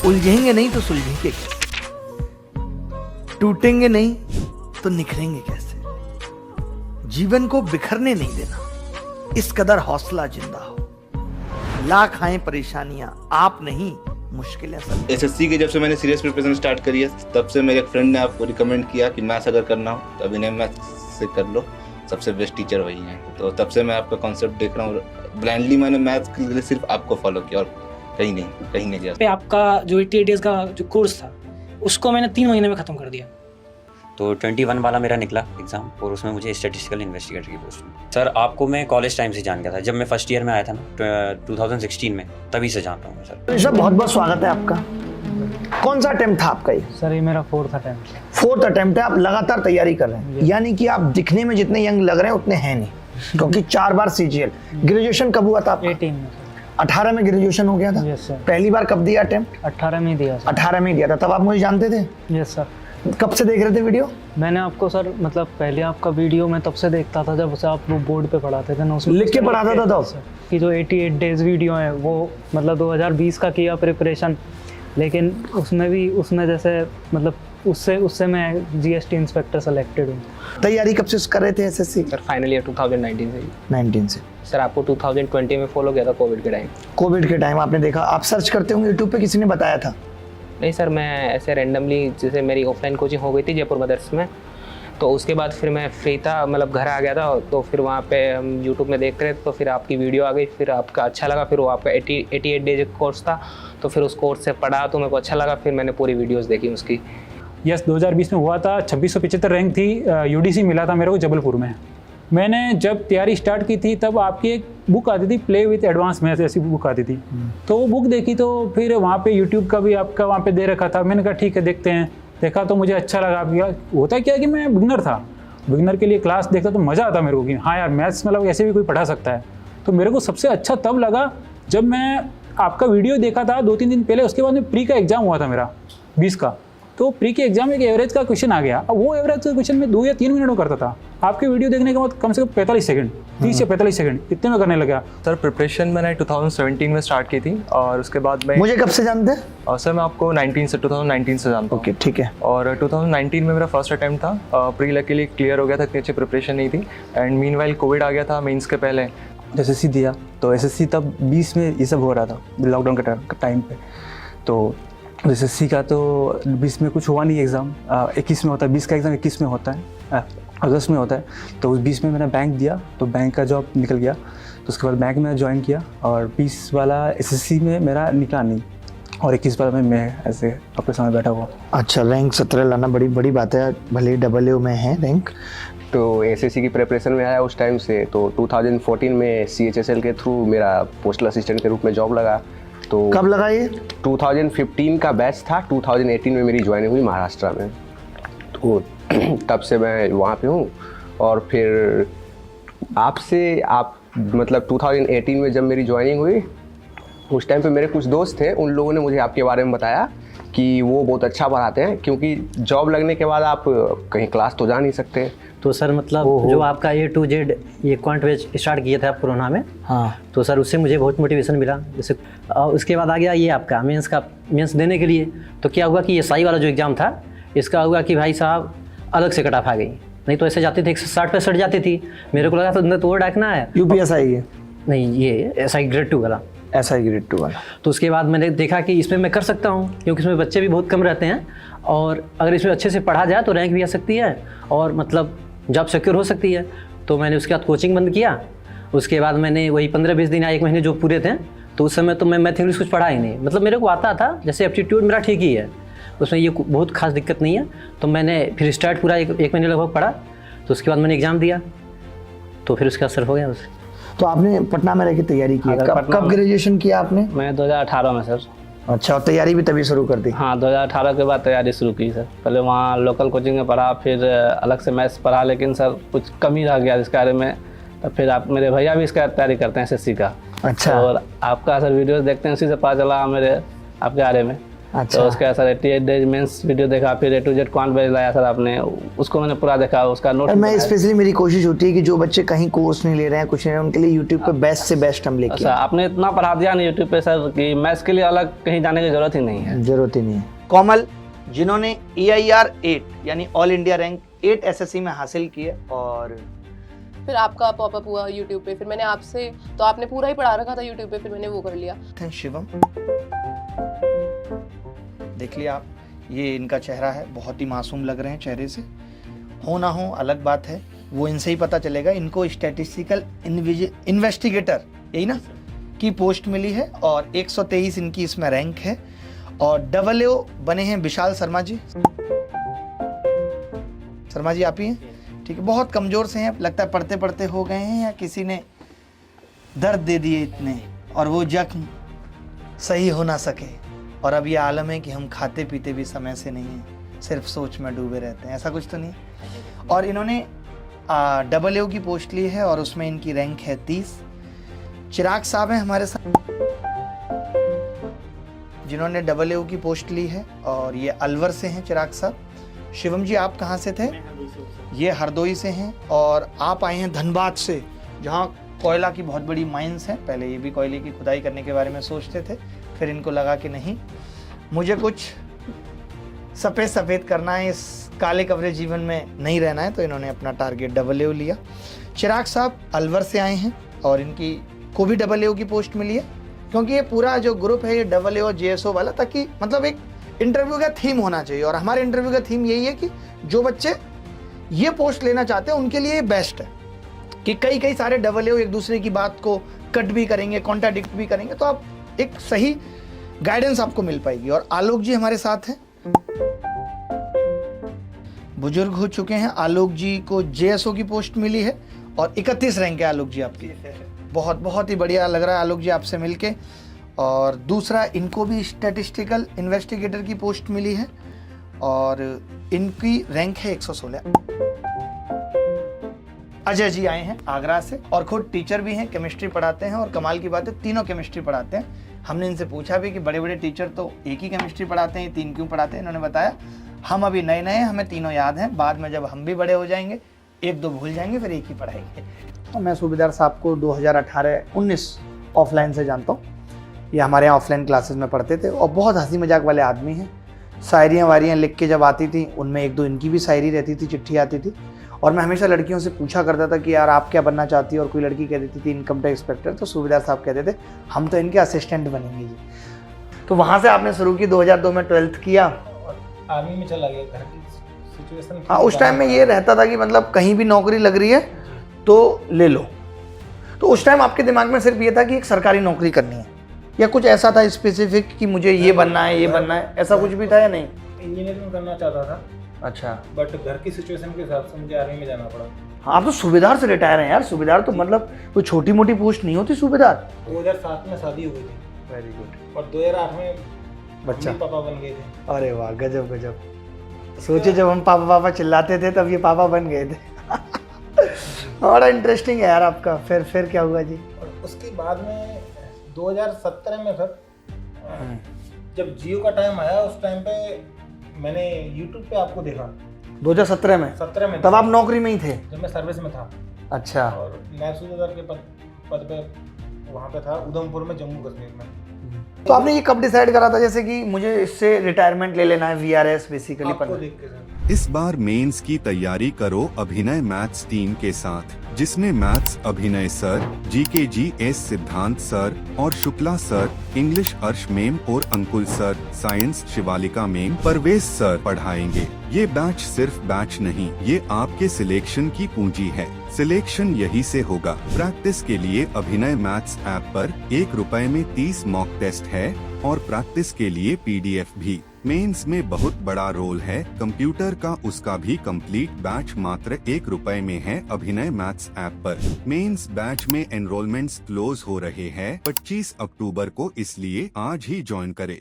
उलझेंगे नहीं तो सुलझेंगे कैसे, टूटेंगे नहीं तो निखरेंगे कैसे। जीवन को बिखरने नहीं देना, इस कदर हौसला जिंदा हो। लाख आए परेशानियां, आप नहीं मुश्किलें सब। एसएससी के जब से मैंने सीरियस प्रिपरेशन स्टार्ट करी है, तब से मेरे एक फ्रेंड ने आपको रिकमेंड किया कि मैथ्स अगर करना हो तो अभिनय मैथ्स से कर लो, सबसे बेस्ट टीचर वही हैं। तो तब से मैं आपका कॉन्सेप्ट देख रहा हूँ। ब्लाइंडली मैंने मैथ्स के लिए सिर्फ आपको फॉलो किया और कहीं नहीं गया। पे आपका जो 88 डेज का जो कोर्स था उसको मैंने 3 महीने में ख़त्म कर दिया। तो 21 वाला मेरा निकला एग्ज़ाम और उसमें मुझे स्टैटिस्टिकल इन्वेस्टिगेटर की पोस्ट मिली। सर आपको मैं कॉलेज टाइम से जान गया था, जब मैं फर्स्ट ईयर में आया था ना 2016 में, तभी से जानता हूँ मैं सर। ऋषभ, बहुत बहुत स्वागत है आपका। कौन सा अटेम्प्ट था आपका ये? सर ये मेरा 4th अटेम्प्ट है। 4th अटेम्प्ट है, आप लगातार तैयारी कर रहे हैं, यानी कि आप दिखने में जितने यंग लग रहे हैं उतने हैं नहीं, क्योंकि 4 बार CGL। ग्रेजुएशन कब हुआ था आपका? 18 में सर। 18 में ग्रेजुएशन हो गया था? Yes sir. पहली बार कब दिया अटेम्प्ट? 18 में ही दिया सर। 18 में ही दिया था। तब आप मुझे जानते थे? Yes sir. कब से देख रहे थे वीडियो? मैंने आपको सर मतलब पहले आपका वीडियो मैं तब से देखता था जब से आप वो बोर्ड पे पढ़ाते थे ना, उसमें लिख के पढ़ाता था तब? कि जो 88 डेज वीडियो है वो मतलब 2020 का किया प्रिपरेशन, लेकिन उसमें जैसे मतलब उससे मैं GST इंस्पेक्टर सेलेक्टेड हूँ। तैयारी कब से कर रहे थे SSC? सर फाइनल ईयर 2019 से। 19 से। सर आपको 2020 में फॉलो किया था कोविड के टाइम। कोविड के टाइम आपने देखा, आप सर्च करते होंगे यूट्यूब पे, किसी ने बताया था? नहीं सर, मैं ऐसे रैंडमली, जैसे मेरी ऑफलाइन कोचिंग हो गई थी जयपुर मदर्स में, तो उसके बाद फिर मैं फ्री था, मतलब घर आ गया था, तो फिर वहाँ पे हम यूट्यूब में देख रहे थे, तो फिर आपकी वीडियो आ गई, फिर आपका अच्छा लगा, फिर वो आपका 88 डेज कोर्स था, तो फिर उस कोर्स से पढ़ा तो मेरे को अच्छा लगा, फिर मैंने पूरी वीडियोस देखी उसकी। यस 2020 में हुआ था, 2675 रैंक थी, UDC मिला था मेरे को जबलपुर में। मैंने जब तैयारी स्टार्ट की थी तब आपकी एक बुक आती थी, प्ले विथ एडवांस मैथ्स, ऐसी बुक आती थी। तो वो बुक देखी, तो फिर वहाँ पे यूट्यूब का भी आपका वहाँ पे दे रखा था। मैंने कहा ठीक है देखते हैं, देखा तो मुझे अच्छा लगा। होता क्या कि मैं बिगनर था, बिगनर के लिए क्लास देखता तो मज़ा आता मेरे को कि हाँ यार मैथ्स मतलब ऐसे भी कोई पढ़ा सकता है। तो मेरे को सबसे अच्छा तब लगा जब मैं आपका वीडियो देखा था 2-3 दिन पहले। उसके बाद में प्री का एग्ज़ाम हुआ था मेरा 20 का, तो प्री के एग्जाम में एक एवरेज का क्वेश्चन आ गया। अब वो एवरेज का क्वेश्चन में 2 या 3 मिनट में करता था। आपके वीडियो देखने के बाद कम से कम 45 सेकंड, 30 या 45 सेकंड इतने में करने लगा। सर प्रिपरेशन मैंने 2017 में स्टार्ट की थी और उसके बाद मैं मुझे कब से जानते हैं? और सर मैं आपको 2019 से जानता हूँ। ओके ठीक है। और 2019 में मेरा फर्स्ट अटैम्प्ट था, प्री लकीली क्लियर हो गया था, इतनी अच्छी प्रिपरेशन नहीं थी। एंड मीनवाइल कोविड आ गया था मेंस के पहले। SSC दिया तो SSC तब 20 में ये सब हो रहा था, लॉकडाउन के टाइम पे। तो SSC का तो 20 में कुछ हुआ नहीं एग्ज़ाम, 21 में होता है। 20 का एग्ज़ाम 21 में होता है, अगस्त में होता है। तो उस 20 में मैंने बैंक दिया, तो बैंक का जॉब निकल गया। तो उसके बाद बैंक में ज्वाइन किया और 20 वाला SSC में मेरा निकला नहीं और 21 वाला मैं ऐसे आपके सामने बैठा हुआ। अच्छा, रैंक 17 लाना बड़ी बात है, भले AA में है रैंक। तो SSC की प्रिपरेशन में आया उस टाइम से। तो 2014 में CHSL के थ्रू मेरा पोस्टल असिस्टेंट के रूप में जॉब लगा। तो कब लगा ये? 2015 का बैच था, 2018 में मेरी ज्वाइनिंग हुई महाराष्ट्र में। तो तब से मैं वहाँ पे हूँ। और फिर आप मतलब 2018 में जब मेरी ज्वाइनिंग हुई, उस टाइम पे मेरे कुछ दोस्त थे, उन लोगों ने मुझे आपके बारे में बताया कि वो बहुत अच्छा पढ़ाते हैं, क्योंकि जॉब लगने के बाद आप कहीं क्लास तो जा नहीं सकते। तो सर मतलब जो आपका A to Z ये क्वांट बैच स्टार्ट किए थे आप कोरोना में, हाँ, तो सर उससे मुझे बहुत मोटिवेशन मिला। जैसे उसके बाद आ गया ये आपका मेंस देने के लिए। तो क्या हुआ कि ये SI वाला जो एग्ज़ाम था, इसका हुआ कि भाई साहब अलग से कट ऑफ आ गई, नहीं तो ऐसे जाती थी 160-65 जाती थी। मेरे को लगा था तो वो डाकना है UPSI है नहीं, ये SI ग्रेड 2 वाला, SI ग्रेड 2 वाला। तो उसके बाद मैंने देखा कि इसमें मैं कर सकता हूँ, क्योंकि इसमें बच्चे भी बहुत कम रहते हैं और अगर इसमें अच्छे से पढ़ा जाए तो रैंक भी आ सकती है और मतलब जॉब सिक्योर हो सकती है। तो मैंने उसके बाद कोचिंग बंद किया। उसके बाद मैंने वही 15-20 दिन या 1 महीने जो पूरे थे, तो उस समय तो मैं मैथ इंग्लिश कुछ पढ़ा ही नहीं। मतलब मेरे को आता था, जैसे एप्टीट्यूड मेरा ठीक ही है, उसमें ये बहुत खास दिक्कत नहीं है। तो मैंने फिर स्टार्ट पूरा एक महीने लगभग पढ़ा। तो उसके बाद मैंने एग्ज़ाम दिया, तो फिर उसका असर हो गया उसे। तो आपने पटना में रह के तैयारी की? कब ग्रेजुएशन किया आपने? मैं 2018 में सर। अच्छा, और तैयारी भी तभी शुरू कर दी? हाँ, 2018 के बाद तैयारी शुरू की सर। पहले वहाँ लोकल कोचिंग में पढ़ा, फिर अलग से मैथ्स पढ़ा, लेकिन सर कुछ कमी रह गया इस बारे में। तो फिर आप मेरे भैया भी इसका तैयारी करते हैं SSC का। अच्छा। और आपका सर वीडियोस देखते हैं, उसी से पता चला मेरे आपके बारे में। अच्छा। तो उसके बाद सर 88 डेज मेंस वीडियो देखा, फिर A to Z quant batch लाया सर आपने, उसको मैंने पूरा देखा, उसका नोट। मैं स्पेशली मेरी कोशिश होती है कि जो बच्चे कहीं कोर्स नहीं ले रहे हैं, कुछ नहीं, उनके लिए यूट्यूब पे बेस्ट से बेस्ट हम लेके सर आपने इतना पढ़ा दिया ना यूट्यूब पे सर कि मैथ्स के लिए अलग कहीं जाने की जरूरत ही नहीं है। जरूरत ही नहीं है। कोमल, जिन्होंने AIR 8 यानी ऑल इंडिया रैंक 8 SSC में हासिल किया, और फिर आपका पॉपअप हुआ यूट्यूब पे, फिर मैंने आपसे, तो आपने पूरा ही पढ़ा रखा था यूट्यूब पे, फिर मैंने वो कर लिया। शिवम, देख लिया आप, ये इनका चेहरा है, बहुत ही मासूम लग रहे हैं चेहरे से। हो ना हो अलग बात है, वो इनसे ही पता चलेगा। इनको स्टैटिस्टिकल इन्वेस्टिगेटर, यही ना, की पोस्ट मिली है और 123 इनकी इसमें रैंक है। और AA बने हैं विशाल शर्मा जी। शर्मा जी आप ही हैं, ठीक है। बहुत कमज़ोर से हैं, लगता है पढ़ते पढ़ते हो गए हैं या किसी ने दर्द दे दिए इतने, और वो जख्म सही हो ना सके, और अब ये आलम है कि हम खाते पीते भी समय से नहीं हैं, सिर्फ सोच में डूबे रहते हैं, ऐसा कुछ तो नहीं। और इन्होंने AA की पोस्ट ली है और उसमें इनकी रैंक है 30। चिराग साहब हैं हमारे साथ, जिन्होंने AA की पोस्ट ली है, और ये अलवर से हैं चिराग साहब। शिवम जी आप कहाँ से थे? ये हरदोई से हैं, और आप आए हैं धनबाद से, जहाँ कोयला की बहुत बड़ी माइंस हैं। पहले ये भी कोयले की खुदाई करने के बारे में सोचते थे, फिर इनको लगा कि नहीं, मुझे कुछ सफ़ेद करना है, इस काले कवरे जीवन में नहीं रहना है, तो इन्होंने अपना टारगेट AA लिया। चिराग साहब अलवर से आए हैं और इनकी को भी AA की पोस्ट मिली है, क्योंकि ये पूरा जो ग्रुप है ये AA और JSO वाला, ताकि मतलब एक इंटरव्यू का थीम होना चाहिए। और हमारे इंटरव्यू का थीम यही है कि जो बच्चे ये पोस्ट लेना चाहते हैं उनके लिए ये बेस्ट है, कि कई सारे AA एक दूसरे की बात को कट भी करेंगे, कॉन्ट्राडिक्ट भी करेंगे, तो आप एक सही गाइडेंस आपको मिल पाएगी। और आलोक जी हमारे साथ हैं, बुजुर्ग हो चुके हैं। आलोक जी को JSO की पोस्ट मिली है और 31 रैंक है आलोक जी आपकी। बहुत ही बढ़िया लग रहा है आलोक जी आपसे मिलके। और दूसरा, इनको भी स्टैटिस्टिकल इन्वेस्टिगेटर की पोस्ट मिली है और इनकी रैंक है 116। अजय जी आए हैं आगरा से और खुद टीचर भी हैं, केमिस्ट्री पढ़ाते हैं, और कमाल की बात है तीनों केमिस्ट्री पढ़ाते हैं। हमने इनसे पूछा भी कि बड़े बड़े टीचर तो एक ही केमिस्ट्री पढ़ाते हैं, 3 क्यों पढ़ाते हैं? इन्होंने बताया हम अभी नए नए, हमें तीनों याद हैं, बाद में जब हम भी बड़े हो जाएंगे 1-2 भूल जाएंगे, फिर एक ही पढ़ाएंगे। तो मैं सूबेदार साहब को 2018-19 ऑफलाइन से जानता हूँ। ये हमारे यहाँ ऑफलाइन क्लासेस में पढ़ते थे और बहुत हंसी मजाक वाले आदमी हैं। शायरियाँ वारियाँ लिख के जब आती थी, उनमें 1-2 इनकी भी शायरी रहती थी, चिट्ठी आती थी। और मैं हमेशा लड़कियों से पूछा करता था कि यार आप क्या बनना चाहती हो, और कोई लड़की कह देती थी इनकम टैक्स इंस्पेक्टर, तो सूबेदार साहब कहते थे हम तो इनके असिस्टेंट बनेंगे जी। तो वहाँ से आपने शुरू की, 2002 में 12th किया, आर्मी में चला गया। घर की सिचुएशन, हाँ उस टाइम में ये रहता था कि मतलब कहीं भी नौकरी लग रही है तो ले लो। तो उस टाइम आपके दिमाग में सिर्फ ये था कि एक सरकारी नौकरी करनी है, या कुछ ऐसा था स्पेसिफिक कि मुझे ये बनना है, ये बनना है, ऐसा कुछ भी था या नहीं? इंजीनियरिंग करना चाहता था। अच्छा। बट घर की सिचुएशन के हिसाब से मुझे आर्मी में जाना पड़ा। हाँ, आप तो सूबेदार से रिटायर हैं यार। सूबेदार तो मतलब कोई छोटी मोटी पोस्ट नहीं होती सूबेदार। 2007 में शादी हो गई थी। Very good. और 2008 में बच्चा, पापा बन गए थे। अरे वाह, गजब गजब। सोचे जब हम पापा पापा चिल्लाते थे तब ये पापा बन गए थे। बड़ा इंटरेस्टिंग है यार आपका। फिर क्या हुआ जी? और उसके बाद में 2017 में सर, जब जियो का टाइम आया, उस टाइम पे मैंने यूट्यूब पे आपको देखा। 2017 में? 17 में। तब आप नौकरी में ही थे? जब मैं सर्विस में था। अच्छा। और नायब सूबेदार के पद पे वहाँ पे था, उधमपुर में, जम्मू कश्मीर में। तो आपने ये कब डिसाइड करा था जैसे कि मुझे इससे रिटायरमेंट ले लेना है, VRS बेसिकली पढ़ना? इस बार मेंस की तैयारी करो अभिनय मैथ्स टीम के साथ, जिसमें मैथ्स अभिनय सर, GKGS सिद्धांत सर और Shukla sir, English Arsh ma'am और Ankul sir, science Shivalika ma'am, Parvez sir पढ़ाएंगे। ये बैच सिर्फ बैच नहीं, ये आपके सिलेक्शन की पूंजी है। सिलेक्शन यही से होगा। प्रैक्टिस के लिए अभिनय मैथ्स ऐप पर ₹1 में 30 मॉक टेस्ट है और प्रैक्टिस के लिए PDF भी। मेंस में बहुत बड़ा रोल है कंप्यूटर का, उसका भी कंप्लीट बैच मात्र ₹1 में है अभिनय मैथ्स ऐप पर। मेंस बैच में एनरोलमेंट्स क्लोज हो रहे हैं 25 अक्टूबर को, इसलिए आज ही ज्वाइन करें।